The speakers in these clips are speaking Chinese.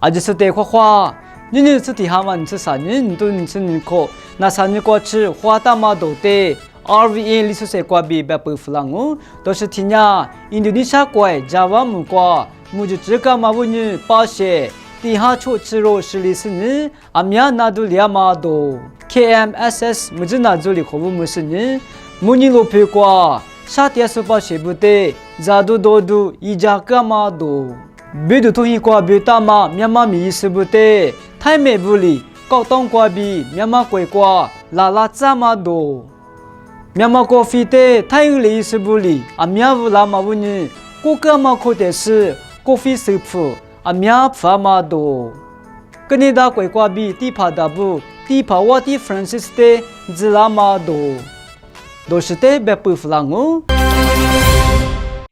阿吉斯得花，你是提哈曼是啥人都是你可，那啥人过去花大马都得。RVA 历史学过比别不弗朗哦，都是听呀，印度尼西亚过Java 木过，木就这个嘛不呢，巴些，地下出吃肉是历史呢，阿米亚那都两马多 ，KMSS 木就那做里可不木是呢，木尼罗皮过，沙天苏巴些不得，扎都多都一家个嘛多，别都同意过别大马，缅甸米是不得，太美不离，高东过比缅甸贵过，拉拉扎嘛多。မြန်မာကော်ဖီတဲ့ထိုင်းလေးစဘူးလီအများဘူးလာမဘူးညကိုကမခိုတဲ့စကော်ဖီစဖူအများဖာမဒိုကနေဒါကွယ်ကွာဘီတီဖာဒါဘူးတီဖာဝတီဖရန်စစ်တဲ့ဇလာမဒိုဒိုရှတဲ့ဘပူဖလာငို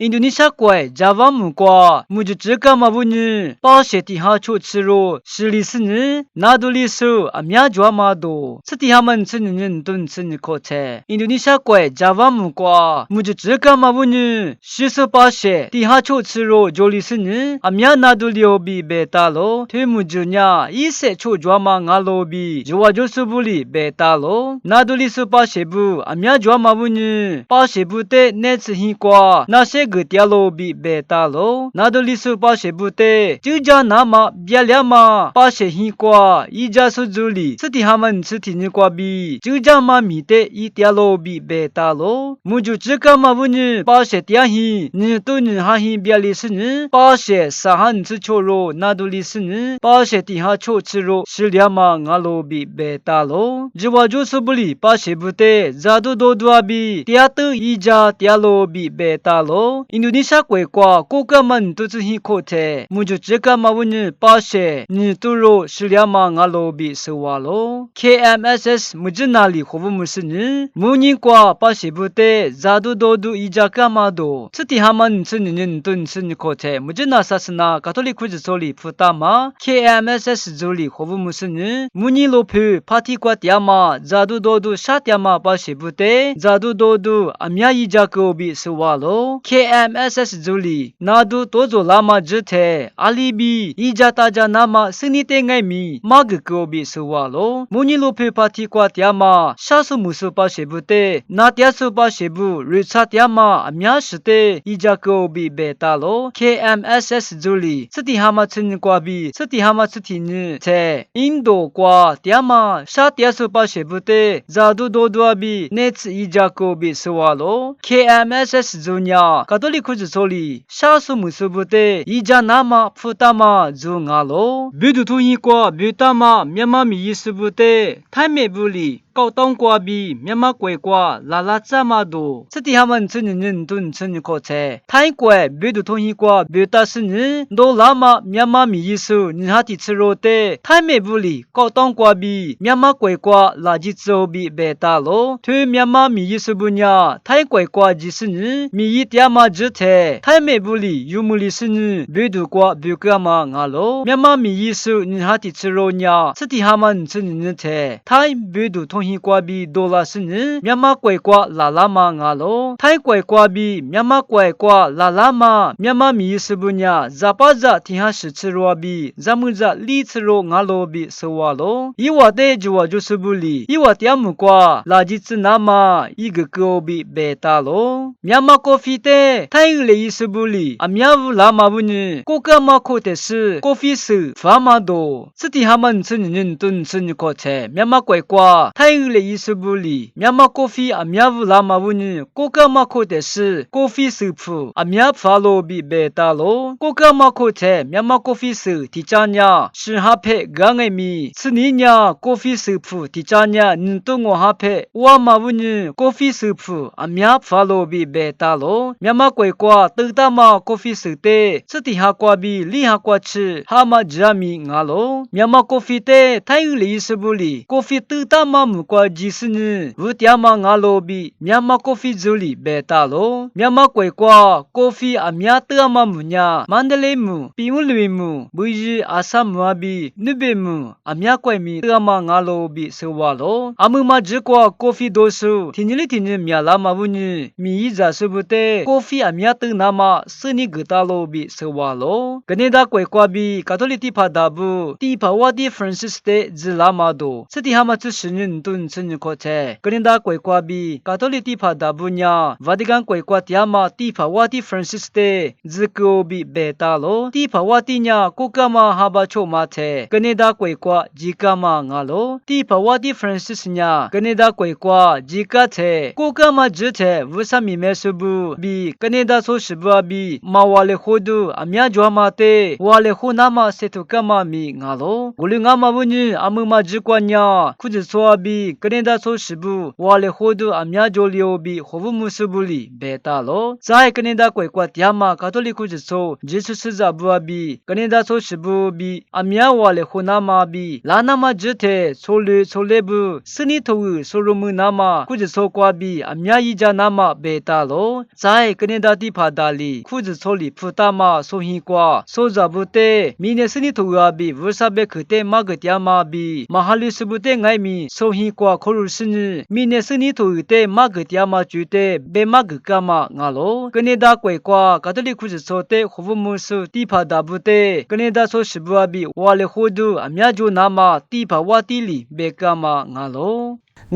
印度尼西亚国Java 木瓜，木就这个嘛不呢？巴些地下出吃肉，是历史呢？那都历史啊，苗抓嘛多，这地下们吃人都吃你可菜。印度尼西亚国Java 木瓜，木就这个嘛不呢？是说巴些地下出吃肉就历史呢？啊苗那都留比贝大咯，推木就呢，一些出抓嘛阿罗比，就话就是不离贝大咯，那都历史巴些不啊苗抓嘛不呢？巴些不得那次hin瓜那些。个掉落比贝大咯，那都历史巴些不得，就叫那么别了嘛，巴些hin瓜，一家是主理，此地他们此地你瓜比，就叫嘛米的一掉落比贝大咯，木就这个嘛不呢，巴些掉hin，你都你哈hin别历史呢，巴些啥汉吃错肉，那都历史呢，巴些地下错吃肉，是了嘛阿罗比贝大咯，就话就是不理，巴些不得，咋都多多比，掉都一家掉落比贝大咯。印度尼西亚国家各个们都是很可爱，木就这个嘛问你巴些，你都肉是两嘛阿罗比是话咯。KMSS 木就哪里可不木是呢？木人瓜巴些不得，咋都多都一家干嘛多？这地他们是人都是你可爱，木就那啥是那，卡托里库子手里负担嘛 ？KMSS 手里可不木是呢？木人罗皮帕提瓜点嘛，咋都多都啥点嘛巴些不得，咋都多都阿米亚一家个比是话咯。KMSS 助理，那都多做拉玛之台，阿里比一家大家那么生意点爱米，马个个比是话咯。莫尼罗皮帕提瓜点嘛，下数木数巴些不得，那点数巴些不，瑞查点嘛，阿米亚是的，一家个比贝大咯。KMSS 助理，此地哈嘛村瓜比，此地哈嘛此地呢，在印度瓜点嘛，啥点数巴些不得，咋都多多比，那次一家个比是话咯。KMSS 助理。卡多里库子手里，下数木数不得，一家那么负担嘛就阿咯。别都同意过，别大嘛，缅甸米意思不得，太没不理。高东瓜比缅甸贵瓜拉拉这么多，这地他们吃人都吃你可菜。泰国别都同意过，别大是人都拉嘛缅甸米意思，你还得吃肉的，太没不理。高东瓜比缅甸贵瓜垃圾之后比别大咯，推缅甸米意思不呢？泰国瓜就是人米一点嘛只太，太没不理，有木理是人别都瓜别个嘛阿咯，缅甸米意思你还得吃肉呢，这地他们吃人太，泰别都同。瓜比多拉是呢，缅甸贵瓜拉拉嘛阿咯，泰国瓜比缅甸贵瓜拉拉嘛，缅甸米是不呢？咋巴咋天下是吃肉比，咋么咋里吃肉阿咯比是话咯？一话的就话就是不理，一话点么瓜垃圾吃那嘛，一个个比贝大咯。缅甸咖啡的泰国类是不理，啊缅甸拉嘛不呢？各个嘛可的是咖啡是发嘛多，这地他们吃人都吃你可菜，缅甸贵瓜泰。类意思不理，缅甸咖啡啊缅甸拉嘛不呢？各个嘛可的是咖啡师傅啊缅甸法罗比贝大咯，各个嘛可菜缅甸咖啡师提家呢是哈配刚爱米，此年呢咖啡师傅提家呢你都我哈配，我嘛不呢咖啡师傅啊缅甸法罗比贝大咯，缅甸贵瓜都大嘛咖啡师的，这地下瓜比里下瓜吃，哈嘛只米阿咯，缅甸咖啡的泰语类意思不理，咖啡都大嘛木瓜即是呢，乌点嘛阿罗比，缅甸咖啡助理贝大咯，缅甸贵瓜咖啡啊缅甸嘛木呀，曼德雷木、比乌鲁木、布日阿萨木阿比、努贝木啊缅贵米德嘛阿罗比是话咯，阿木嘛只瓜咖啡多数，听你缅拉嘛乌呢，米一扎是不得，咖啡 Sophie အမြတ်တနာမစနိဂတာလိုဘီဆဝါလိုကနေဒါကွယ်ကွာဘီကာတိုလီတီဖာဒါဘူးတီဖာဝါတီဖရန်စစ်တဲ့ဇလာမာဒိုစတီဟာမချစနင်တွန်စနကိုချေကနေဒါကွယ်ကွာဘီကာတိုလီတီဖာဒါဘူးညာဗာတီကန်ကွယ်ကွာတီယာမတီဖာဝါတီဖရန်စစ်တဲ့ဇကိုဘီဘေတာလိုတီဖာဝါတီညာကိုကမဟာဘာချိုမာချေကနေဒါကွယ်ကွာဂျီကမငါလိုတီဖာဝါတီဖရန်စစ်ညာကနေဒါကွယ်ကွာဂျီကချေကိုကမဂျချေဝဆမီမဲဆဘူးဘီကနေဒါဆိုရှိဘဘီမာဝါလေခိုဒူအမြကြွားမတဲ့ဝါလေခိုနာမစေတုကမမီငါလိုဂလူငါမဘူးညအမမဂျကွာညာခုဂျဆွာဘီကနေဒါဆိုရှိဘူးဝါလေခိုဒူအမြကြိုလျိုဘီခိုဘူးမှုစဘူးလီဘေတာလိုဇိုင်ကနေဒါကွယ်ကွာတရားမကာတိုလီခုဂျဆိုဂျေဆုစဇဘူဘီကနေဒါဆိုရှိဘူးဘီအမြဝါလေခိုနာမဘီလာနာမဂျတဲ့ဆိုလေဘူးစနီထဝဆိုရမှုနာမခုဂျဆိုကွာဘီအမြယီဂျာနာမဘေတာလိုဇိုင်ကနေဒါတိဖာဒါလီခုဂျဆိုလီဖူတာမဆိုဟီကွာဆိုဇဘူတဲ့မီနေစနီထဝဘီဝဆဘက်ခတဲ့မဂတယာမဘီမဟာလီစဘူတဲ့ငိုင်မီဆိုဟီကွာခိုရစနီမီနေစနီထဝတဲ့မဂတယာမကျူတဲ့ဘေမဂကမငါလိုကနေဒါကွယ်ကွာကာတလီခုဂျဆိုတဲ့ခဝမှုဆူတိဖာဒါဘူတဲ့ကနေဒါဆိုရှိဘူဘီဝါလေခိုဒူအမြဂျိုနာမတိဖာဝါတီလီဘေကမငါလို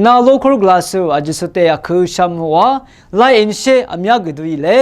နာလိုခရုဂလာဆူအဂျစတဲ့အခုရှမ်ဝါလိုက်အင်ရှေအမြဂဒူီလေ